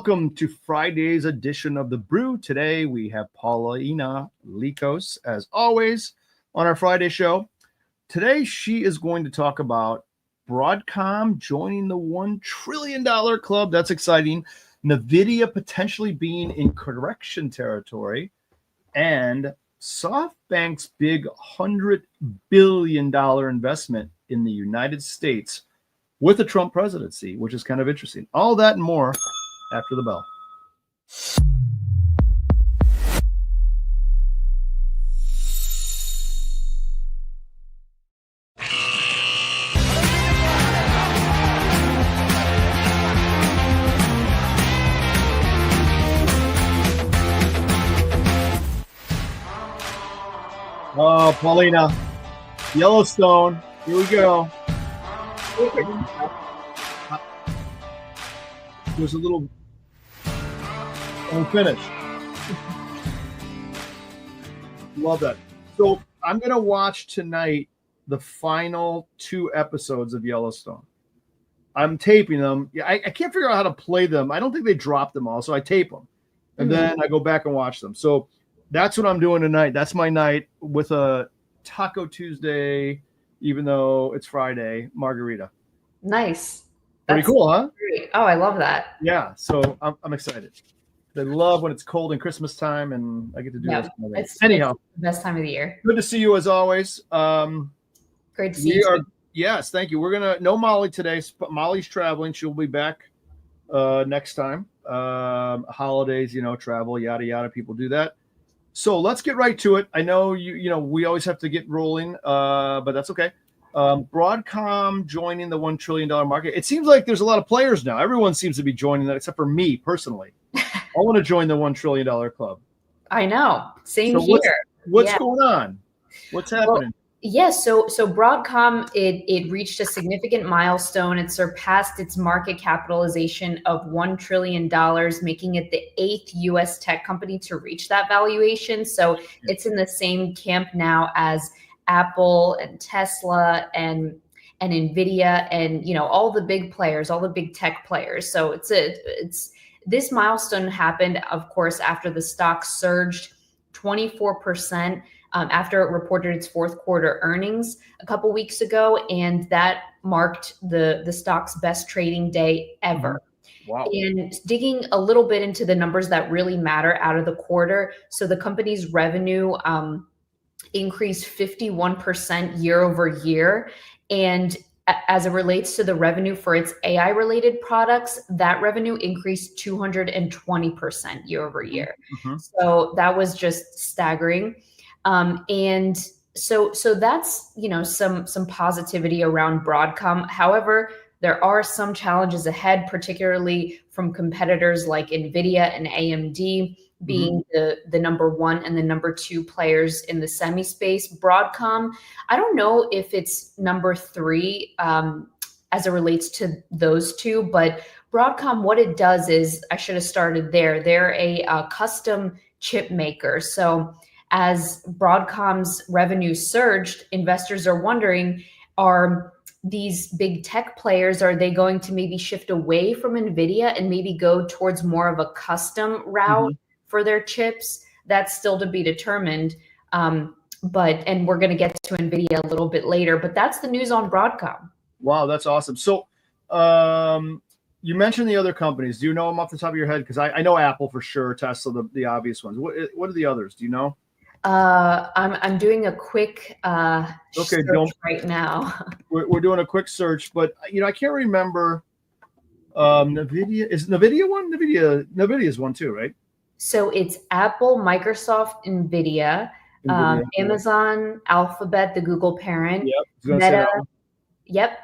Welcome to Friday's edition of the Brew. Today we have Paulina Likos, as always, on our Friday show. Today she is going to talk about Broadcom joining the $1 trillion club. That's exciting. NVIDIA potentially being in correction territory, and SoftBank's big $100 billion investment in the United States with the Trump presidency, which is kind of interesting. All that and more after the bell. Oh, Paulina, Yellowstone, here we go. There's a little unfinished. Love that. So I'm going to watch tonight the final 2 episodes of Yellowstone. I'm taping them. I can't figure out how to play them. I don't think they dropped them all, so I tape them. And then I go back and watch them. So that's what I'm doing tonight. That's my night with a Taco Tuesday, even though it's Friday, margarita. Nice. Pretty cool, huh? Great. Oh, I love that. Yeah, so I'm excited. I love when it's cold in Christmas time, and I get to do this. Anyhow, it's the best time of the year. Good to see you as always. Great to see you. Yes, thank you. We're gonna no Molly today. Molly's traveling. She'll be back next time. Holidays, travel, yada yada. People do that. So let's get right to it. I know we always have to get rolling, but that's okay. Broadcom joining the $1 trillion market. It seems like there's a lot of players now. Everyone seems to be joining that, except for me personally. I want to join the $1 trillion club. I know. Same here. What's going on? What's happening? Yes. So Broadcom, it reached a significant milestone. It surpassed its market capitalization of $1 trillion, making it the 8th U.S. tech company to reach that valuation. So it's in the same camp now as Apple and Tesla and NVIDIA and all the big players, all the big tech players. So it's this milestone happened, of course, after the stock surged 24%. After it reported its fourth quarter earnings a couple weeks ago, and that marked the stock's best trading day ever. Wow. And digging a little bit into the numbers that really matter out of the quarter. So the company's revenue increased 51% year over year. And as it relates to the revenue for its AI related products, that revenue increased 220% year over year. So that was just staggering. And so that's, some positivity around Broadcom. However, there are some challenges ahead, particularly from competitors like NVIDIA and AMD being the number 1 and the number 2 players in the semi space. Broadcom, I don't know if it's number 3 as it relates to those two, but Broadcom, what it does is, I should have started there. They're a custom chip maker. So as Broadcom's revenue surged, investors are wondering, are these big tech players, are they going to maybe shift away from NVIDIA and maybe go towards more of a custom route for their chips? That's still to be determined. And we're going to get to NVIDIA a little bit later, but that's the news on Broadcom. Wow, that's awesome. So you mentioned the other companies. Do you know them off the top of your head? Because I know Apple for sure, Tesla, the obvious ones. What are the others? Do you know? I'm doing a quick search right now. We're doing a quick search, but I can't remember. NVIDIA is NVIDIA one. NVIDIA is one too, right? So it's Apple, Microsoft, NVIDIA, Amazon, Alphabet, the Google parent, Meta,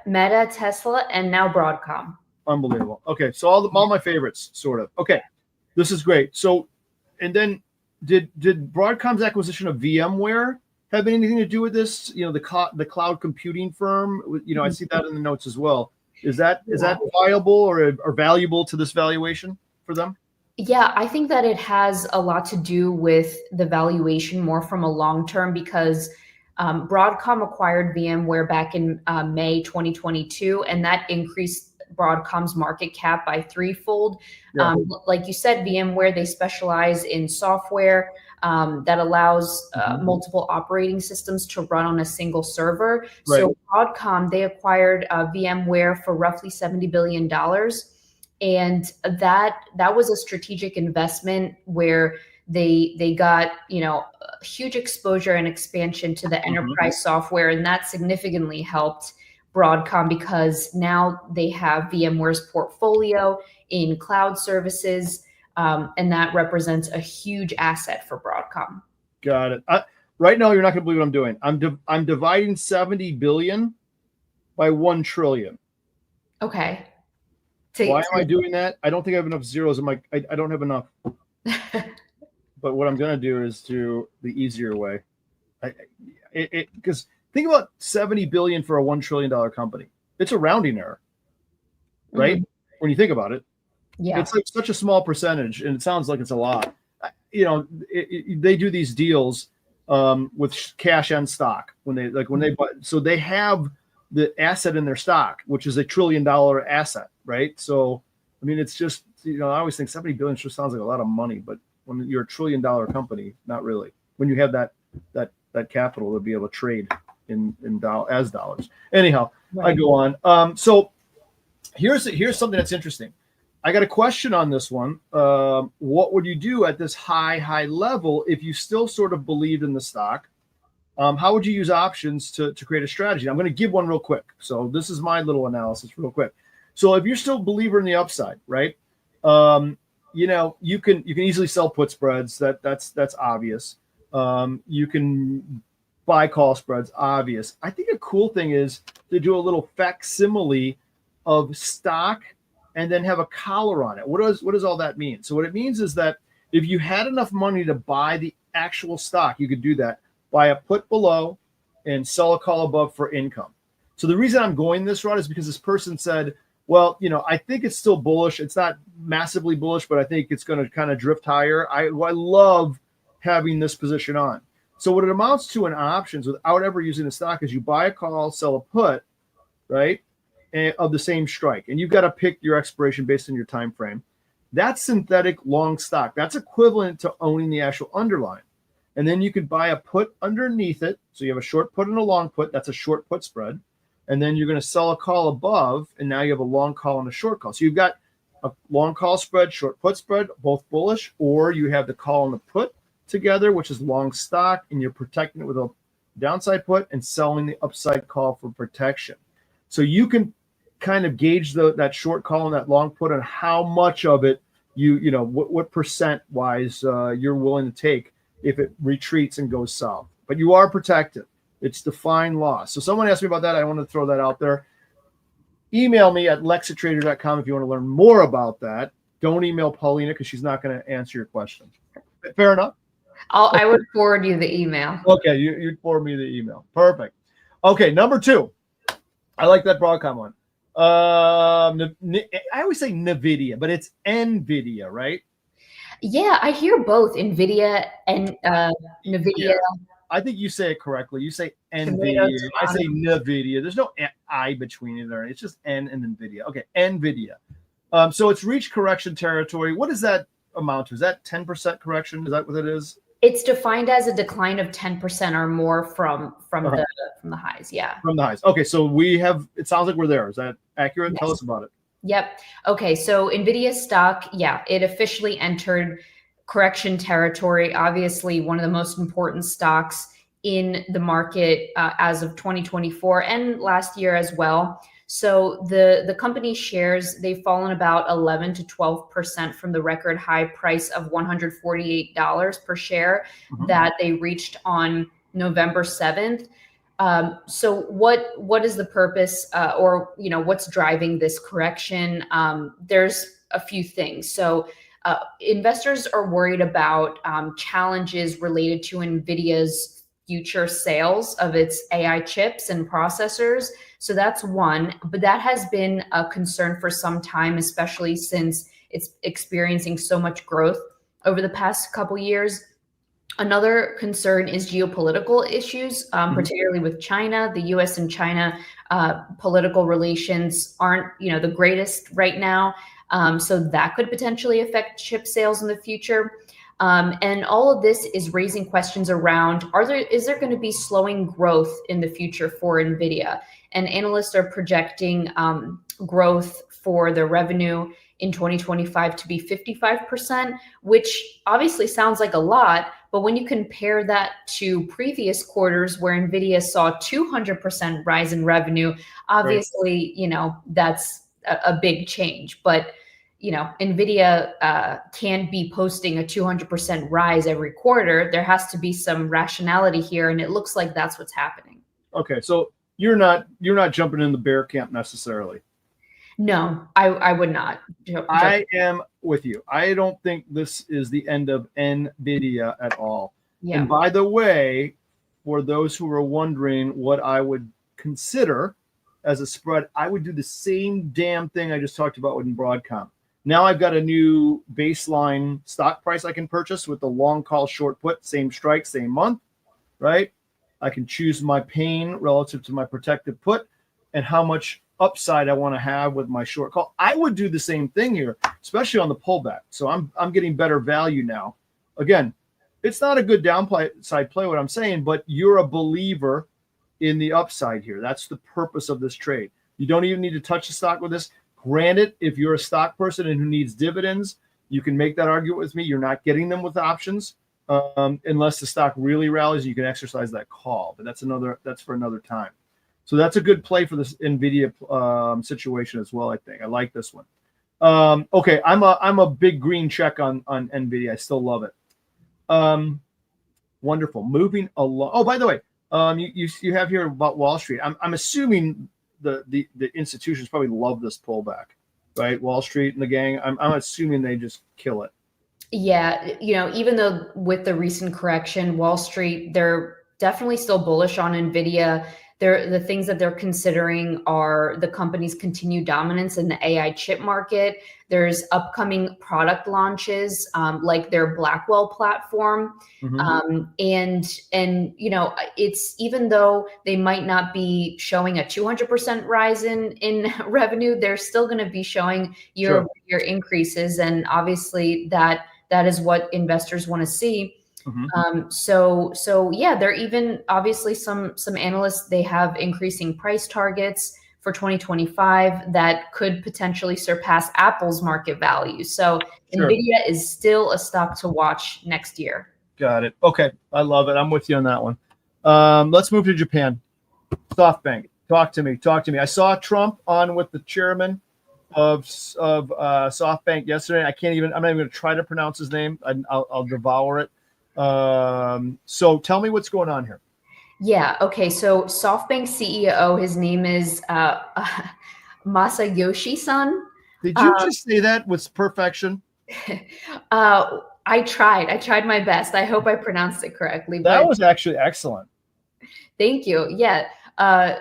Meta, Tesla, and now Broadcom. Unbelievable. Okay, so all my favorites, sort of. Okay, this is great. So, and then. Did Broadcom's acquisition of VMware have anything to do with this? The cloud computing firm. I see that in the notes as well. Is that viable or valuable to this valuation for them? Yeah, I think that it has a lot to do with the valuation more from a long term, because Broadcom acquired VMware back in May 2022, and that increased Broadcom's market cap by threefold. Yeah. Like you said, VMware, they specialize in software that allows multiple operating systems to run on a single server. Right. So Broadcom, they acquired VMware for roughly $70 billion. And that was a strategic investment where they got, huge exposure and expansion to the enterprise software, and that significantly helped Broadcom because now they have VMware's portfolio in cloud services, and that represents a huge asset for Broadcom. Got it. Right now, you're not going to believe what I'm doing. I'm dividing 70 billion by 1 trillion. Okay. Why am I doing that? I don't think I have enough zeros in my. I don't have enough. But what I'm going to do is do the easier way. Because think about 70 billion for a $1 trillion company. It's a rounding error, right? When you think about it, it's like such a small percentage, and it sounds like it's a lot. They do these deals with cash and stock when they buy. So they have the asset in their stock, which is $1 trillion asset, right? So, I mean, it's just, I always think 70 billion just sounds like a lot of money, but when you're $1 trillion company, not really. When you have that capital to be able to trade in as dollars. Anyhow, right. I go on. So here's something that's interesting. I got a question on this one. What would you do at this high level if you still sort of believed in the stock? How would you use options to create a strategy? I'm going to give one real quick. So this is my analysis real quick. So if you're still a believer in the upside, right? You can easily sell put spreads. That's obvious. You can buy call spreads, obvious. I think a cool thing is to do a little facsimile of stock and then have a collar on it. What does all that mean? So what it means is that if you had enough money to buy the actual stock, you could do that. Buy a put below and sell a call above for income. So the reason I'm going this route is because this person said, well, I think it's still bullish. It's not massively bullish, but I think it's going to kind of drift higher. I love having this position on. So what it amounts to in options without ever using the stock is you buy a call, sell a put, right, of the same strike. And you've got to pick your expiration based on your time frame. That's synthetic long stock. That's equivalent to owning the actual underlying. And then you could buy a put underneath it. So you have a short put and a long put. That's a short put spread. And then you're going to sell a call above, and now you have a long call and a short call. So you've got a long call spread, short put spread, both bullish, or you have the call and the put together, which is long stock, and you're protecting it with a downside put and selling the upside call for protection. So you can kind of gauge that short call and that long put on how much of it what percent wise you're willing to take if it retreats and goes south. But you are protected. It's defined loss. So someone asked me about that. I want to throw that out there. Email me at lex@tradier.com if you want to learn more about that. Don't email Paulina because she's not going to answer your question. Fair enough? I would forward you the email. Okay, you'd forward me the email. Perfect. Okay, number 2. I like that Broadcom one. I always say NVIDIA, but it's NVIDIA, right? Yeah, I hear both NVIDIA and NVIDIA. Yeah. I think you say it correctly. You say NVIDIA. I say NVIDIA. There's no I between it there. It's just N and NVIDIA. Okay, NVIDIA. So it's reached correction territory. What does that amount to? Is that 10% correction? Is that what it is? It's defined as a decline of 10% or more from the highs. Yeah. From the highs. Okay, so it sounds like we're there. Is that accurate? Yes. Tell us about it. Yep. Okay, so NVIDIA stock, it officially entered correction territory. Obviously, one of the most important stocks in the market as of 2024 and last year as well. So the company shares, they've fallen about 11 to 12% from the record high price of $148 per share that they reached on November 7th. So what is the purpose or what's driving this correction? There's a few things. So investors are worried about challenges related to NVIDIA's future sales of its AI chips and processors. So that's one, but that has been a concern for some time, especially since it's experiencing so much growth over the past couple years. Another concern is geopolitical issues, particularly with China. The U.S. and China political relations aren't, the greatest right now, so that could potentially affect chip sales in the future. And all of this is raising questions around: is there going to be slowing growth in the future for Nvidia? And analysts are projecting growth for the revenue in 2025 to be 55%, which obviously sounds like a lot. But when you compare that to previous quarters where Nvidia saw 200% rise in revenue, obviously, that's a big change. But Nvidia can't be posting a 200% rise every quarter. There has to be some rationality here, and it looks like that's what's happening. Okay, so you're not jumping in the bear camp necessarily. No, I would not. I am with you. I don't think this is the end of Nvidia at all. Yeah. And by the way, for those who are wondering what I would consider as a spread, I would do the same damn thing I just talked about with Broadcom. Now I've got a new baseline stock price I can purchase with the long call short put, same strike, same month, right? I can choose my pain relative to my protected put and how much upside I want to have with my short call. I would do the same thing here, especially on the pullback. So I'm getting better value now. Again, it's not a good downside play, what I'm saying, but you're a believer in the upside here. That's the purpose of this trade. You don't even need to touch the stock with this. Granted, if you're a stock person and who needs dividends, you can make that argument with me. You're not getting them with options unless the stock really rallies. You can exercise that call, but that's for another time. So that's a good play for this Nvidia situation as well. I think I like this one. Okay, I'm a big green check on Nvidia. I still love it. Wonderful. Moving along. Oh, by the way, you have here about Wall Street. I'm assuming the institutions probably love this pullback, right? Wall Street and the gang. I'm assuming they just kill it. Yeah, even though with the recent correction, Wall Street, they're definitely still bullish on Nvidia. The things that they're considering are the company's continued dominance in the AI chip market. There's upcoming product launches like their Blackwell platform. Mm-hmm. And it's, even though they might not be showing a 200% rise in revenue, they're still going to be showing year-over-year increases. And obviously that is what investors want to see. Mm-hmm. So yeah, there are even obviously some analysts, they have increasing price targets for 2025 that could potentially surpass Apple's market value. So Nvidia is still a stock to watch next year. Got it. Okay. I love it. I'm with you on that one. Let's move to Japan. SoftBank. Talk to me. I saw Trump on with the chairman of SoftBank yesterday. I'm not even going to try to pronounce his name. I'll devour it. So tell me what's going on here. Yeah. Okay. So SoftBank CEO, his name is Masayoshi-san. Did you just say that with perfection? I tried my best. I hope I pronounced it correctly. That was actually excellent. Thank you. Yeah.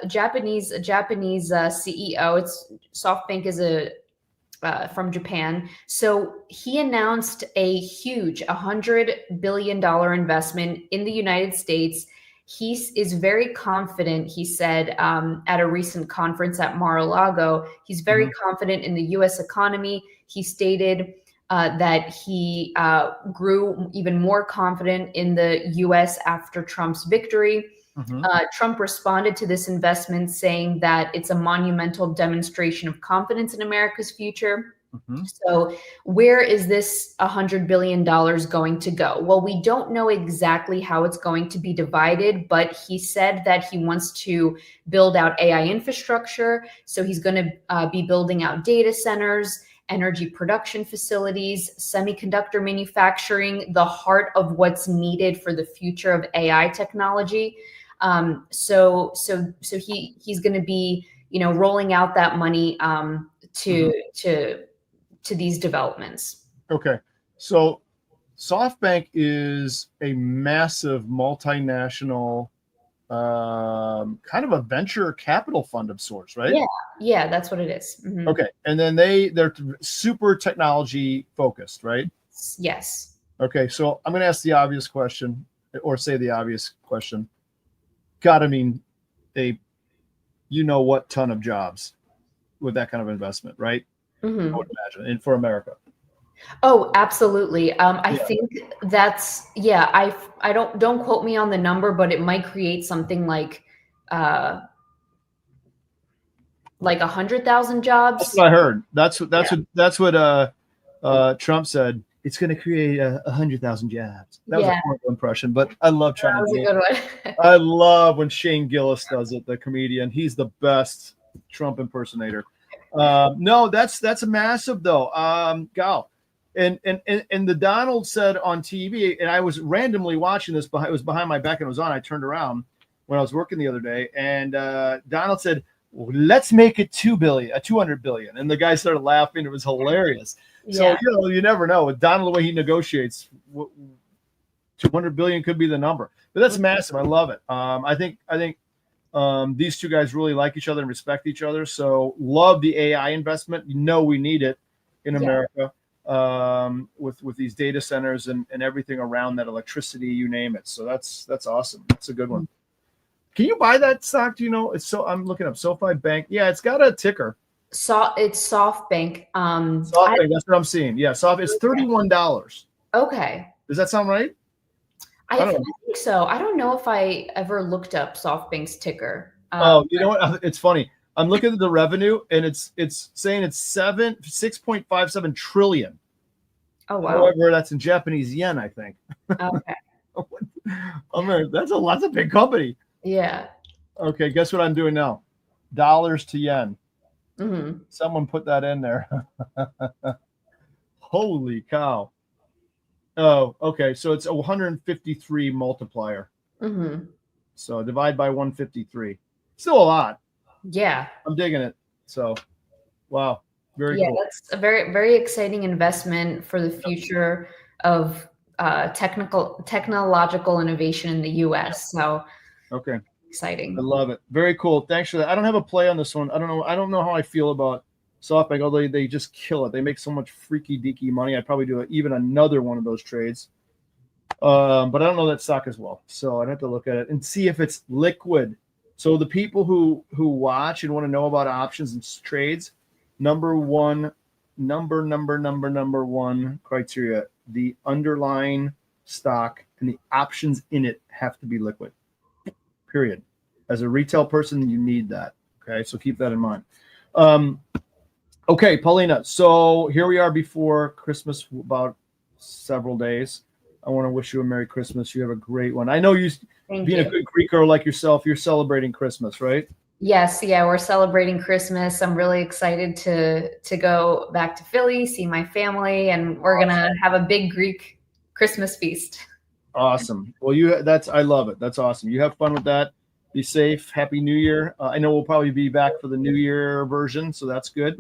Japanese CEO. SoftBank is from Japan. So he announced a huge $100 billion investment in the United States. He is very confident, he said at a recent conference at Mar-a-Lago, he's very confident in the U.S. economy. He stated that he grew even more confident in the U.S. after Trump's victory. Trump responded to this investment saying that it's a monumental demonstration of confidence in America's future. So where is this $100 billion going to go? Well, we don't know exactly how it's going to be divided, but he said that he wants to build out AI infrastructure. So he's going to be building out data centers, energy production facilities, semiconductor manufacturing, the heart of what's needed for the future of AI technology. So he's going to be, rolling out that money to these developments. Okay. So SoftBank is a massive multinational kind of a venture capital fund of sorts, right? Yeah, that's what it is. Okay. And then they're super technology focused, right? Yes. Okay, so I'm going to ask the obvious question, or say the obvious question. Gotta mean a, what ton of jobs with that kind of investment, right? I would imagine, and for America. Oh, absolutely. I Yeah. think that's I don't quote me on the number, but it might create something uh like 100,000 That's jobs. what I heard. Yeah. That's what Trump said. It's going to create 100,000 jobs. That was a Yeah, horrible impression, but I love trying that to was do a it. good one. I love when Shane Gillis does it, the comedian. He's the best Trump impersonator. No, that's a massive though. Gal, and the Donald said on TV, and I was randomly watching this. It was behind my back and it was on. I turned around when I was working the other day, and Donald said, "Let's make it 2 billion, 200 billion," and the guy started laughing. It was hilarious. So Yeah. you never know with Donald the way he negotiates. 200 billion could be the number, but that's massive. I love it. I think these two guys really like each other and respect each other. So love the AI investment. We need it in America with these data centers and everything around that, electricity, you name it. So that's awesome. That's a good one. Can you buy that stock? Do you know? I'm looking up SoFi Bank. Yeah, it's got a ticker. It's SoftBank. SoftBank. That's what I'm seeing. Yeah, It's $31. Okay. Does that sound right? I think so. I don't know if I ever looked up SoftBank's ticker. You know what? It's funny. I'm looking at the revenue, and it's saying it's 6.57 trillion. Oh wow! However, that's in Japanese yen, I think. Okay. That's a big company. Yeah. Okay, guess what I'm doing now? Dollars to yen. Mm-hmm. Someone put that in there. Holy cow! Oh, okay. So it's a 153 multiplier. Mm-hmm. So divide by 153. Still a lot. Yeah. I'm digging it. So, wow. Very cool. That's a very, very exciting investment for the future of technological innovation in the U.S. So, okay, exciting. I love it. Very cool. Thanks for that. I don't have a play on this one. I don't know how I feel about SoftBank, although they just kill it. They make so much freaky deaky money. I'd probably do even another one of those trades. But I don't know that stock as well. So I'd have to look at it and see if it's liquid. So the people who watch and want to know about options and trades, number one criteria, the underlying stock and the options in it have to be liquid. Period. As a retail person, you need that. Okay, so keep that in mind. Okay, Paulina. So here we are before Christmas, about several days. I want to wish you a Merry Christmas. You have a great one. I know being a good Greek girl like yourself, you're celebrating Christmas, right? Yes, yeah, we're celebrating Christmas. I'm really excited to go back to Philly, see my family, and we're gonna have a big Greek Christmas feast. Awesome. Well, I love it. That's awesome. You have fun with that. Be safe. Happy New Year. I know we'll probably be back for the New Year version, so that's good.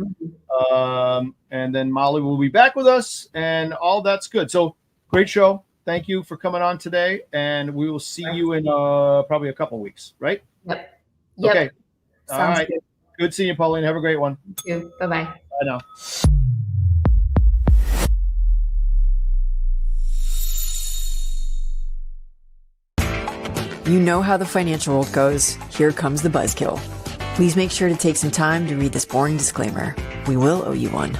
And then Molly will be back with us, and all that's good. So great show. Thank you for coming on today, and we will see you in probably a couple weeks, right? Yep. Okay. Sounds all right. good. Good seeing you, Pauline. Have a great one. You too. Bye-bye. Bye now. You know how the financial world goes. Here comes the buzzkill. Please make sure to take some time to read this boring disclaimer. We will owe you one.